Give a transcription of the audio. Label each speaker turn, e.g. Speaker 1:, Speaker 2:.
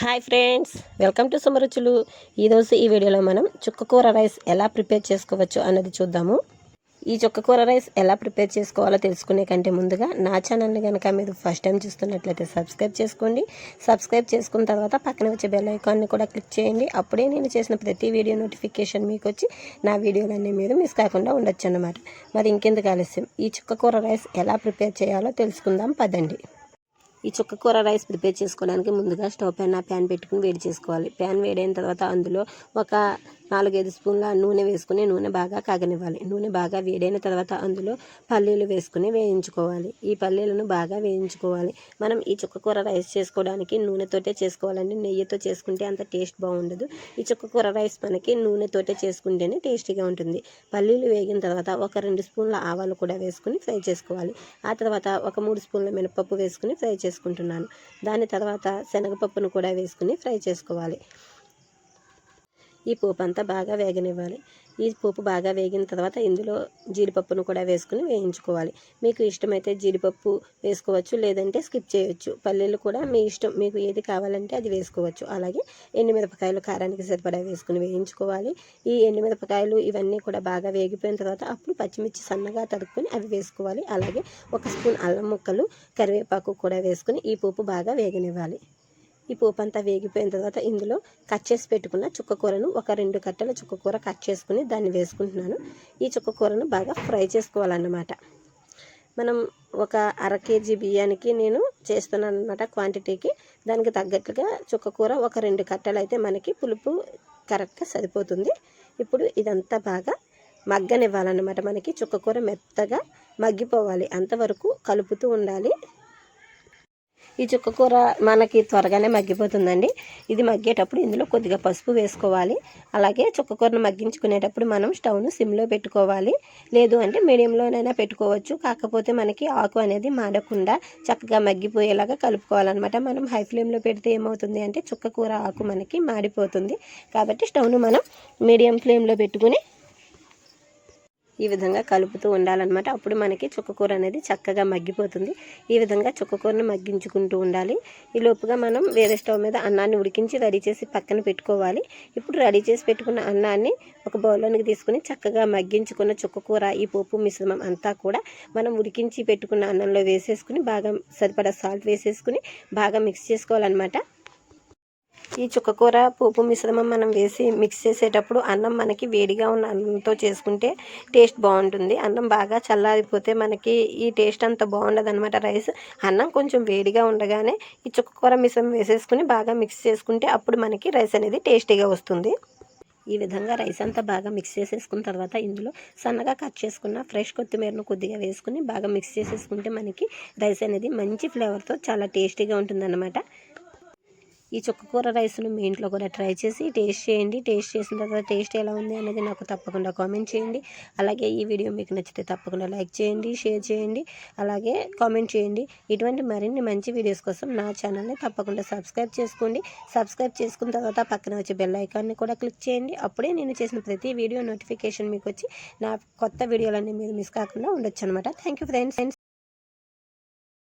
Speaker 1: Hi friends, welcome to Suma రుచులు. ఈరోజు ఈ వీడియోలో మనం చుక్కకూర రైస్ ఎలా ప్రిపేర్ చేసుకోవచ్చు అన్నది చూద్దాము. ఈ చుక్కకూర రైస్ ఎలా ప్రిపేర్ చేసుకోవాలో తెలుసుకునే కంటే ముందుగా నా ఛానల్ని కనుక మీరు ఫస్ట్ టైం చూస్తున్నట్లయితే సబ్స్క్రైబ్ చేసుకోండి. సబ్స్క్రైబ్ చేసుకున్న తర్వాత పక్కన వచ్చే బెల్ ఐకాన్ని కూడా క్లిక్ చేయండి. అప్పుడే నేను చేసిన ప్రతి వీడియో నోటిఫికేషన్ మీకు వచ్చి నా వీడియోలన్నీ మీరు మిస్ కాకుండా ఉండొచ్చు అన్నమాట. మరి ఇంకెందుకు ఆలస్యం, ఈ చుక్కకూర రైస్ ఎలా ప్రిపేర్ చేయాలో తెలుసుకుందాం పదండి. ఈ చుక్కకూర రైస్ ప్రిపేర్ చేసుకోవడానికి ముందుగా స్టవ్ పైన ప్యాన్ పెట్టుకుని వేడి చేసుకోవాలి. ప్యాన్ వేడైన తర్వాత అందులో ఒక 4-5 స్పూన్ల నూనె వేసుకుని నూనె బాగా కాగనివ్వాలి. నూనె బాగా వేడైన తర్వాత అందులో పల్లీలు వేసుకుని వేయించుకోవాలి. ఈ పల్లీలను బాగా వేయించుకోవాలి. మనం ఈ చుక్కకూర రైస్ చేసుకోవడానికి నూనెతోటే చేసుకోవాలండి. నెయ్యితో చేసుకుంటే అంత టేస్ట్ బాగుండదు. ఈ చుక్కకూర రైస్ మనకి నూనెతోటే చేసుకుంటేనే టేస్టీగా ఉంటుంది. పల్లీలు వేగిన తర్వాత ఒక 2 స్పూన్ల ఆవాలు కూడా వేసుకుని ఫ్రై చేసుకోవాలి. ఆ తర్వాత ఒక 3 స్పూన్ల మినపప్పు వేసుకుని ఫ్రై చేసుకుంటున్నాను. దాని తర్వాత శనగపప్పును కూడా వేసుకుని ఫ్రై చేసుకోవాలి. ఈ పోపు అంతా బాగా వేగనివ్వాలి. ఈ పోపు బాగా వేగిన తర్వాత ఇందులో జీడిపప్పును కూడా వేసుకుని వేయించుకోవాలి. మీకు ఇష్టమైతే జీడిపప్పు వేసుకోవచ్చు, లేదంటే స్కిప్ చేయొచ్చు. పల్లీలు కూడా మీ ఇష్టం, మీకు ఏది కావాలంటే అది వేసుకోవచ్చు. అలాగే ఎండుమిరపకాయలు కారానికి సరిపడా వేసుకుని వేయించుకోవాలి. ఈ ఎండుమిరపకాయలు ఇవన్నీ కూడా బాగా వేగిపోయిన తర్వాత అప్పుడు పచ్చిమిర్చి సన్నగా తరుక్కుని అవి వేసుకోవాలి. అలాగే 1 స్పూన్ అల్లం ముక్కలు, కరివేపాకు కూడా వేసుకుని ఈ పోపు బాగా వేగనివ్వాలి. ఈ పోపు అంతా వేగిపోయిన తర్వాత ఇందులో కట్ చేసి పెట్టుకున్న చుక్కకూరను, ఒక 2 కట్టల చుక్కకూర కట్ చేసుకుని దాన్ని వేసుకుంటున్నాను. ఈ చుక్కకూరను బాగా ఫ్రై చేసుకోవాలన్నమాట. మనం ఒక 1/2 కేజీ బియ్యానికి నేను చేస్తున్నాను అన్నమాట క్వాంటిటీకి. దానికి తగ్గట్టుగా చుక్కకూర ఒక 2 కట్టలు అయితే మనకి పులుపు కరెక్ట్గా సరిపోతుంది. ఇప్పుడు ఇదంతా బాగా మగ్గనివ్వాలన్నమాట. మనకి చుక్కకూర మెత్తగా మగ్గిపోవాలి, అంతవరకు కలుపుతూ ఉండాలి. ఈ చుక్కకూర మనకి త్వరగానే మగ్గిపోతుందండి. ఇది మగ్గేటప్పుడు ఇందులో కొద్దిగా పసుపు వేసుకోవాలి. అలాగే చుక్కకూరను మగ్గించుకునేటప్పుడు మనం స్టవ్ను సిమ్లో పెట్టుకోవాలి, లేదు అంటే మీడియంలోనైనా పెట్టుకోవచ్చు. కాకపోతే మనకి ఆకు అనేది మాడకుండా చక్కగా మగ్గిపోయేలాగా కలుపుకోవాలన్నమాట. మనం హై ఫ్లేమ్లో పెడితే ఏమవుతుంది అంటే చుక్కకూర ఆకు మనకి మాడిపోతుంది. కాబట్టి స్టవ్ను మనం మీడియం ఫ్లేమ్లో పెట్టుకుని ఈ విధంగా కలుపుతూ ఉండాలన్నమాట. అప్పుడు మనకి చుక్కకూర అనేది చక్కగా మగ్గిపోతుంది. ఈ విధంగా చుక్కకూరను మగ్గించుకుంటూ ఉండాలి. ఈ లోపుగా మనం వేరే స్టవ్ మీద అన్నాన్ని ఉడికించి రెడీ చేసి పక్కన పెట్టుకోవాలి. ఇప్పుడు రెడీ చేసి పెట్టుకున్న అన్నాన్ని ఒక బౌల్లోనికి తీసుకుని చక్కగా మగ్గించుకున్న చుక్కకూర, ఈ పోపు మిశ్రమం అంతా కూడా మనం ఉడికించి పెట్టుకున్న అన్నంలో వేసేసుకుని బాగా సరిపడా సాల్ట్ వేసేసుకుని బాగా మిక్స్ చేసుకోవాలన్నమాట. ఈ చుక్కకూర పోపు మిశ్రమం మనం వేసి మిక్స్ చేసేటప్పుడు అన్నం మనకి వేడిగా ఉన్న అన్నంతో చేసుకుంటే టేస్ట్ బాగుంటుంది. అన్నం బాగా చల్లారిపోతే మనకి ఈ టేస్ట్ అంత బాగుండదు అనమాట. రైస్ అన్నం కొంచెం వేడిగా ఉండగానే ఈ చుక్కకూర మిశ్రమం వేసేసుకుని బాగా మిక్స్ చేసుకుంటే అప్పుడు మనకి రైస్ అనేది టేస్టీగా వస్తుంది. ఈ విధంగా రైస్ అంతా బాగా మిక్స్ చేసేసుకున్న తర్వాత ఇందులో సన్నగా కట్ చేసుకున్న ఫ్రెష్ కొత్తిమీరను కొద్దిగా వేసుకుని బాగా మిక్స్ చేసేసుకుంటే మనకి రైస్ అనేది మంచి ఫ్లేవర్తో చాలా టేస్టీగా ఉంటుందన్నమాట. ఈ చుక్కకూర రైస్ను మీ ఇంట్లో కూడా ట్రై చేసి టేస్ట్ చేయండి. టేస్ట్ చేసిన తర్వాత టేస్ట్ ఎలా ఉంది అనేది నాకు తప్పకుండా కామెంట్ చేయండి. అలాగే ఈ వీడియో మీకు నచ్చితే తప్పకుండా లైక్ చేయండి, షేర్ చేయండి, అలాగే కామెంట్ చేయండి. ఇటువంటి మరిన్ని మంచి వీడియోస్ కోసం నా ఛానల్ని తప్పకుండా సబ్స్క్రైబ్ చేసుకోండి. సబ్స్క్రైబ్ చేసుకున్న తర్వాత పక్కన వచ్చే బెల్ ఐకాన్ని కూడా క్లిక్ చేయండి. అప్పుడే నేను చేసిన ప్రతి వీడియో నోటిఫికేషన్ మీకు వచ్చి నా కొత్త వీడియోలన్నీ మీరు మిస్ కాకుండా ఉండొచ్చు అనమాట. Thank you friends.